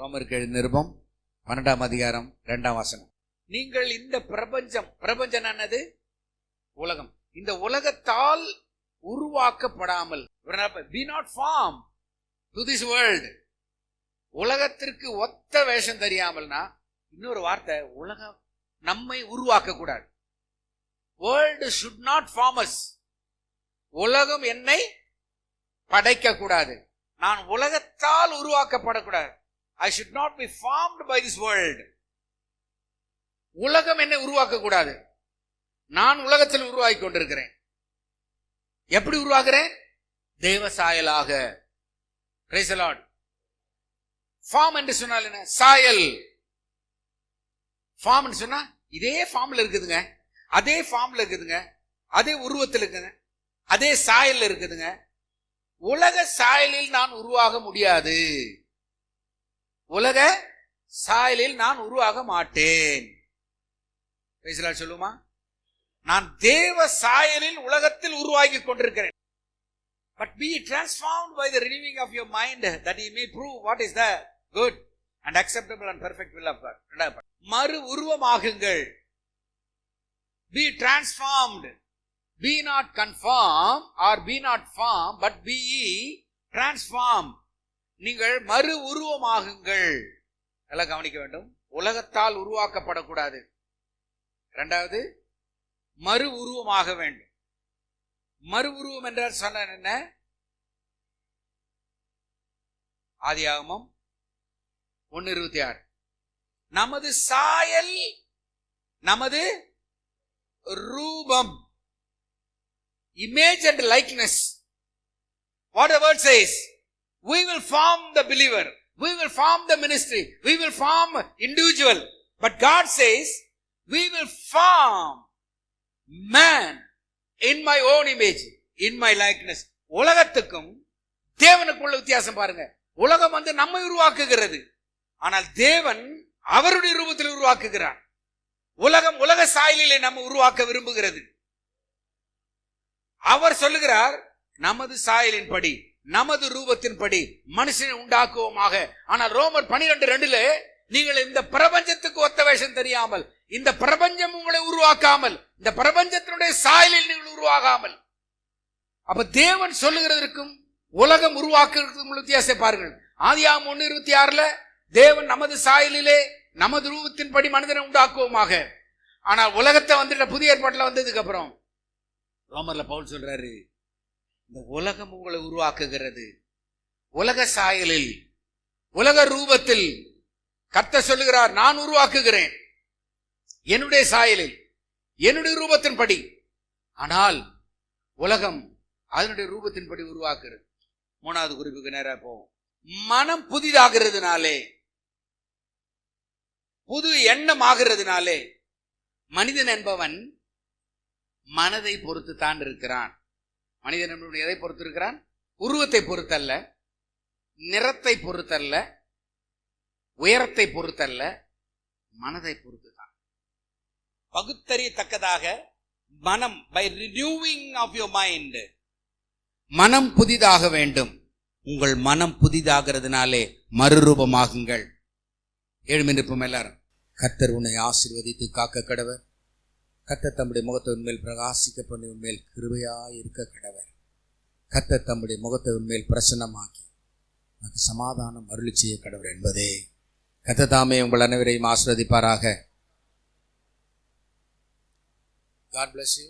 ரோமருக்கு எழுதின நிருபம் 12ஆம் அதிகாரம் 2ஆம் வசனம். நீங்கள் இந்த பிரபஞ்சம் என்னது? உலகம். இந்த உலகத்தால் உருவாக்கப்படாமல், be not formed to this world. உலகத்திற்கு ஒத்த வேஷம் தெரியாமல்னா, இன்னொரு வார்த்தை, உலகம் நம்மை உருவாக்க கூடாது. World should not form us. உலகம் என்னை படைக்க கூடாது. நான் உலகத்தால் உருவாக்கப்படக்கூடாது. I should not be formed by this world. உலகம் என்னை உருவாக்க கூடாது. நான் உலகத்தில் உருவாக்கி கொண்டிருக்கிறேன். எப்படி உருவாக்குறேன்? தேவ சாயலாக. Praise the Lord. ஃபார்ம் என்று சொன்னால் என்ன? சாயல். ஃபார்ம் என்று சொன்னா இதே ஃபார்ம்ல இருக்குதுங்க, அதே ஃபார்ம்ல இருக்குதுங்க, அதே உருவத்தில் இருக்குதுங்க, அதே சாயல் இருக்குதுங்க. உலக சாயலில் நான் உருவாக முடியாது. உலக சாயலில் நான் உருவாக மாட்டேன். சொல்லுமா? நான் தேவ சாயலில் உலகத்தில் உருவாகி கொண்டிருக்கிறேன். But be transformed by the renewing of your mind, that ye may prove what is the good and acceptable and perfect will of God. மறு உருவமாகுங்கள். Be transformed. Be not conformed or be not formed, but be ye transformed. நீங்கள் மறு உருவமாகுங்கள். எல்லாம் கவனிக்க வேண்டும். உலகத்தால் உருவாக்கப்படக்கூடாது. இரண்டாவது, மறு உருவமாக வேண்டும். மறு உருவம் என்றால் சொன்ன என்ன? ஆதியாகமம் 1:26. நமது சாயல், நமது ரூபம், image and likeness. What the word says, we will form the believer, we will form the ministry, we will form individual, but God says we will form man in my own image, in my likeness. உலகத்துக்கும் தேவனுக்குள்ள வித்தியாசம் பாருங்க. உலகம் நம்மை உருவாக்குகிறது, ஆனால் தேவன் அவருடைய ரூபத்தில் உருவாக்குகிறார். உலகம் உலக சாயலிலே நம்ம உருவாக்க விரும்புகிறது. அவர் சொல்லுகிறார், நமது சாயலின் படி, நமது ரூபத்தின் படி மனுஷனை உண்டாக்குவோமாக. ஆனால் ரோமர் 12:2 நீங்கள் இந்த பிரபஞ்சத்துக்கு ஒத்த வேஷம் தெரியாமல், இந்த பிரபஞ்சம் உங்களை உருவாக்காமல், இந்த பிரபஞ்சத்தினுடைய சாயலில் நீங்கள் உருவாகாமல். அப்ப தேவன் சொல்லுகிறதற்கும் உலகம் உருவாக்குறதுக்கும் வித்தியாசம் பாருங்கள். ஆதியாகமம் 1:26 தேவன் நமது சாயலிலே நமது ரூபத்தின் படி மனிதனை உண்டாக்குவோமாக. ஆனால் உலகத்தை புதிய ஏற்பாட்டில் வந்ததுக்கு அப்புறம் ரோமர்ல பவுல் சொல்றாரு, இந்த உலகம் உங்களை உருவாக்குகிறது. உலக சாயலில், உலக ரூபத்தில் கர்த்தர் சொல்லுகிறார், நான் உருவாக்குகிறேன் என்னுடைய சாயலில், என்னுடைய ரூபத்தின் படி. ஆனால் உலகம் அதனுடைய ரூபத்தின் படி உருவாக்குறது. மூணாவது குறிப்புக்கு நேரா போவோம். மனம் புதிதாகிறதுனாலே, புது எண்ணம் ஆகிறதுனாலே மனிதன் என்பவன் மனதை பொறுத்து தான் இருக்கிறான். மனிதன் என்பவன் எதை பொறுத்து இருக்கிறான்? உருவத்தை பொறுத்தல்ல, நிறத்தை பொறுத்தல்ல, உயரத்தை பொறுத்தல்ல, மனதை பொறுத்து தான். பகுத்தறியத்தக்கதாக மனம், by renewing of your mind, மனம் புதிதாக வேண்டும். உங்கள் மனம் புதிதாகிறதுனாலே மறுரூபமாகுங்கள். எழுமிருப்போம் எல்லாரும். கர்த்தர் உன்னை ஆசீர்வதித்து காக்க கடவர். கர்த்தர் தம்முடைய முகத்தை உன்மேல் பிரகாசிக்க பண்ணி உன்மேல் கிருபையாய் இருக்க கடவர். கர்த்தர் தம்முடைய முகத்தை உன்மேல் பிரசன்னமாக்கி உனக்கு சமாதானம் அருளி செய்ய கடவர் என்பதே. கர்த்தர் தாமே உங்கள் அனைவரையும் ஆசீர்வதிப்பாராக. God bless you.